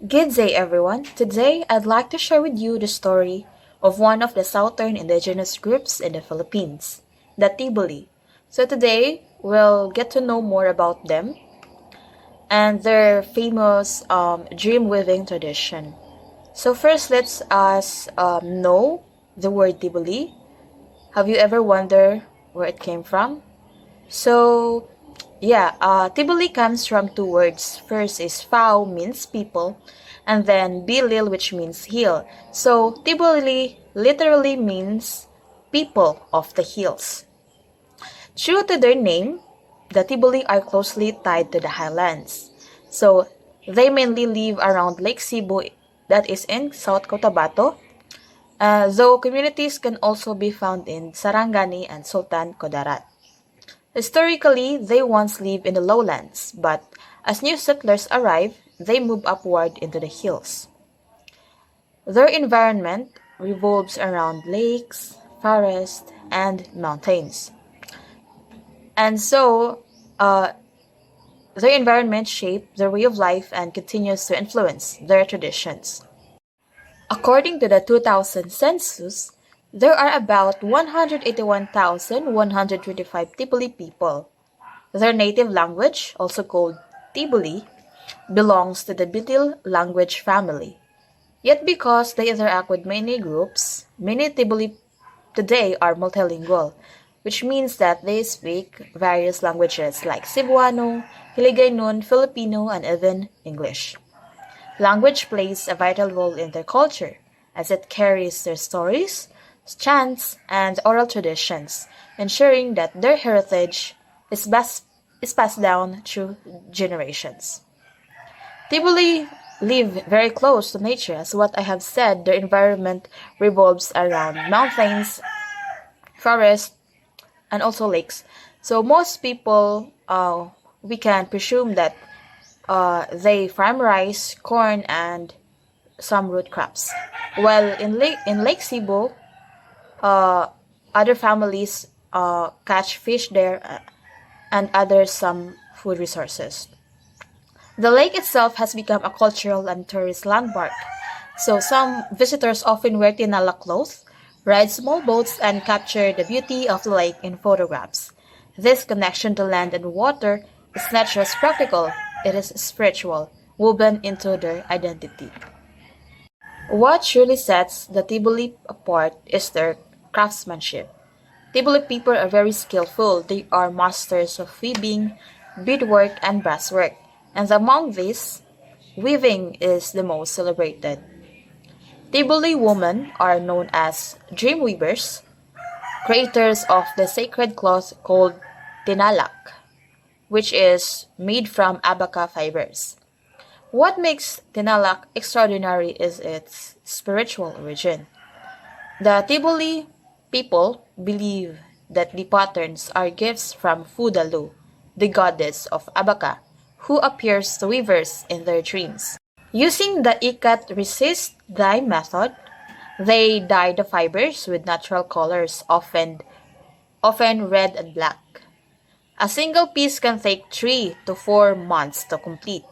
Good day, everyone. Today, I'd like to share with you the story of one of the southern indigenous groups in the Philippines, the Tiboli. So today, we'll get to know more about them and their famous dream weaving tradition. So first, let's us know the word Tiboli. Have you ever wondered where it came from? So, Tiboli comes from two words. First is Fao, means people, and then Bilil, which means hill. So, Tiboli literally means people of the hills. True to their name, the Tiboli are closely tied to the highlands. So, they mainly live around Lake Cebu, that is in South Cotabato, though communities can also be found in Sarangani and Sultan Kudarat. Historically, they once lived in the lowlands, but as new settlers arrive, they move upward into the hills. Their environment revolves around lakes, forests, and mountains. And so, uh, their environment shapes their way of life and continues to influence their traditions. According to the 2000 census, there are about 181,125 Tiboli people. Their native language, also called Tiboli, belongs to the Bitil language family. Yet because they interact with many groups, many Tiboli today are multilingual, which means that they speak various languages like Cebuano, Hiligaynon, Filipino, and even English. Language plays a vital role in their culture, as it carries their stories, chants, and oral traditions, ensuring that their heritage is passed down through generations. Tibuli live very close to nature, as what I have said, their environment revolves around mountains, forests, and also lakes. So most people, we can presume that they farm rice, corn, and some root crops. While in Lake Cebu, uh, other families catch fish there and others some food resources. The lake itself has become a cultural and tourist landmark. So some visitors often wear tinala clothes, ride small boats, and capture the beauty of the lake in photographs. This connection to land and water is not just practical, it is spiritual, woven into their identity. What truly sets the Tiboli apart is their craftsmanship. Tiboli people are very skillful. They are masters of weaving, beadwork, and brasswork. And among these, weaving is the most celebrated. Tiboli women are known as dream weavers, creators of the sacred cloth called tinalak, which is made from abaca fibers. What makes tinalak extraordinary is its spiritual origin. The Tiboli people believe that the patterns are gifts from Fudalu, the goddess of abaca, who appears to weavers in their dreams. Using the ikat resist dye method, they dye the fibers with natural colors, often red and black. A single piece can take 3 to 4 months to complete.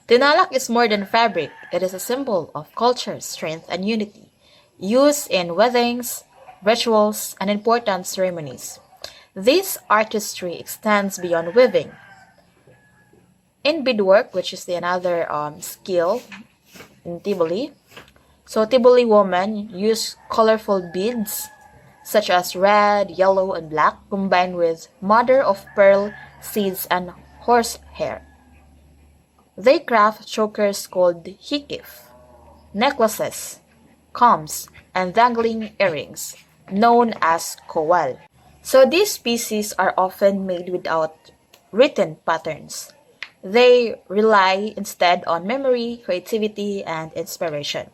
Tinalak is more than fabric, it is a symbol of culture, strength, and unity, used in weddings, rituals, and important ceremonies. This artistry extends beyond weaving. In beadwork, which is the another skill in Tiboli, so Tiboli women use colorful beads such as red, yellow, and black combined with mother of pearl seeds and horsehair. They craft chokers called hikif, necklaces, combs, and dangling earrings, known as kowal. So these pieces are often made without written patterns. They rely instead on memory, creativity, and inspiration.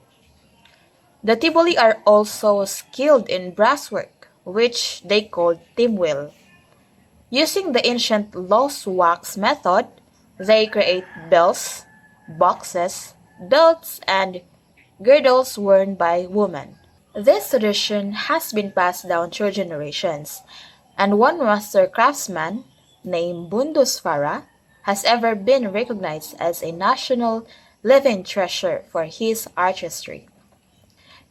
The Tiboli are also skilled in brasswork, which they call timwil. Using the ancient lost wax method, they create bells, boxes, belts, and girdles worn by women. This tradition has been passed down through generations, and one master craftsman, named Bundus Farah, has ever been recognized as a national living treasure for his artistry.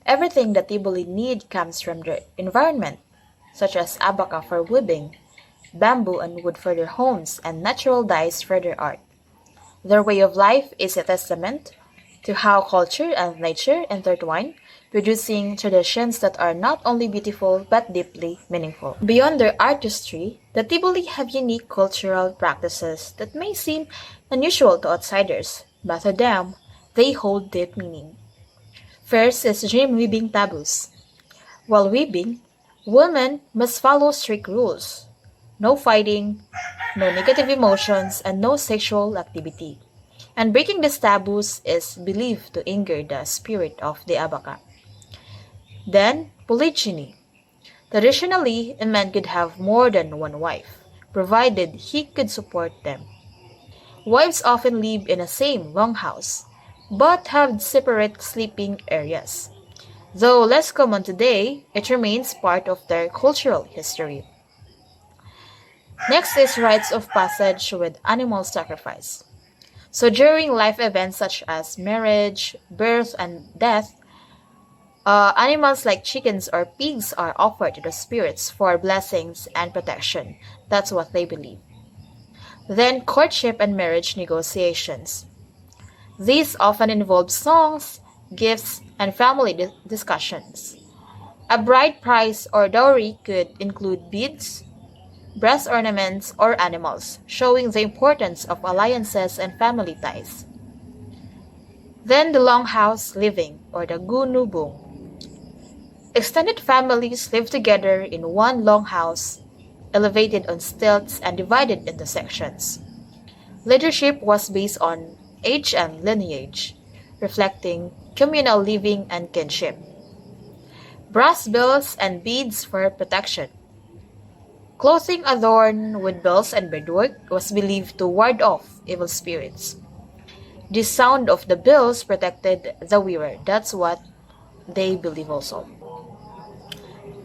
Everything that Tiboli need comes from their environment, such as abaca for weaving, bamboo and wood for their homes, and natural dyes for their art. Their way of life is a testament to how culture and nature intertwine, producing traditions that are not only beautiful but deeply meaningful. Beyond their artistry, the Tiboli have unique cultural practices that may seem unusual to outsiders, but to them, they hold deep meaning. First is dream weaving taboos. While weaving, women must follow strict rules. No fighting, no negative emotions, and no sexual activity. And breaking these taboos is believed to anger the spirit of the abaca. Then, polygyny. Traditionally, a man could have more than one wife, provided he could support them. Wives often live in the same longhouse, but have separate sleeping areas. Though less common today, it remains part of their cultural history. Next is rites of passage with animal sacrifice. So during life events such as marriage, birth, and death, animals like chickens or pigs are offered to the spirits for blessings and protection. That's what they believe. Then courtship and marriage negotiations. These often involve songs, gifts, and family discussions. A bride price or dowry could include beads, breast ornaments, or animals, showing the importance of alliances and family ties. Then the longhouse living, or the gunubong. Extended families live together in one longhouse, elevated on stilts and divided into sections. Leadership was based on age and lineage, reflecting communal living and kinship. Brass bells and beads for protection. Clothing adorned with bells and beadwork was believed to ward off evil spirits. The sound of the bells protected the wearer. That's what they believe also.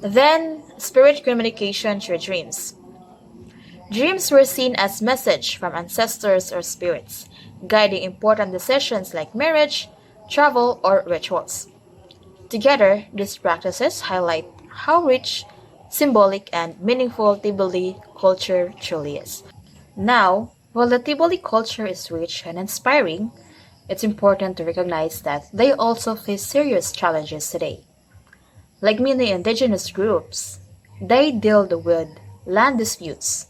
Then, spirit communication through dreams. Dreams were seen as message from ancestors or spirits, guiding important decisions like marriage, travel, or rituals. Together, these practices highlight how rich, symbolic, and meaningful Tiboli culture truly is. Now, while the Tiboli culture is rich and inspiring, it's important to recognize that they also face serious challenges today. Like many indigenous groups, they deal with land disputes,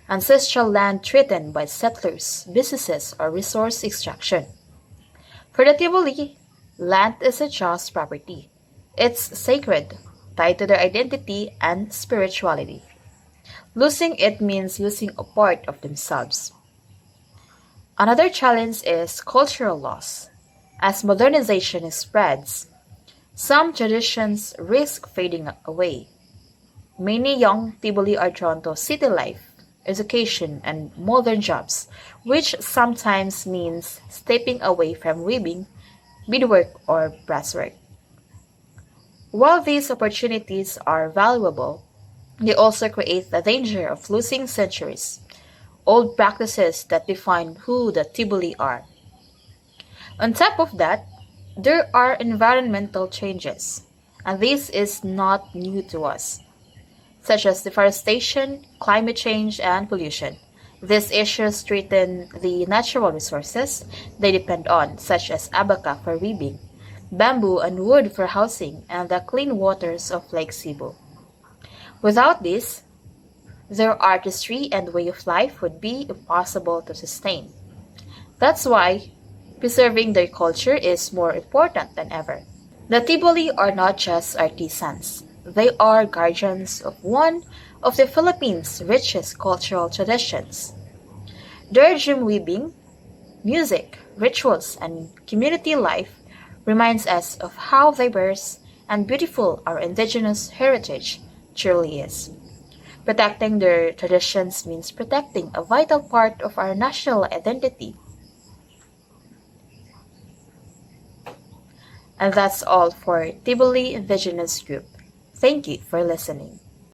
ancestral land threatened by settlers, businesses, or resource extraction. For the Tiboli, land isn't just property. It's sacred, tied to their identity and spirituality. Losing it means losing a part of themselves. Another challenge is cultural loss. As modernization spreads, some traditions risk fading away. Many young Tiboli are drawn to city life, education, and modern jobs, which sometimes means stepping away from weaving, beadwork, or brasswork. While these opportunities are valuable, they also create the danger of losing centuries, old practices that define who the Tiboli are. On top of that, there are environmental changes, and this is not new to us, such as deforestation, climate change, and pollution. These issues threaten the natural resources they depend on, such as abaca for weaving, bamboo and wood for housing, and the clean waters of Lake Cebu. Without this, their artistry and way of life would be impossible to sustain. That's why preserving their culture is more important than ever. The Tiboli are not just artisans. They are guardians of one of the Philippines' richest cultural traditions. Their dream weaving, music, rituals, and community life reminds us of how diverse and beautiful our indigenous heritage truly is. Protecting their traditions means protecting a vital part of our national identity. And that's all for Tiboli Indigenous Group. Thank you for listening.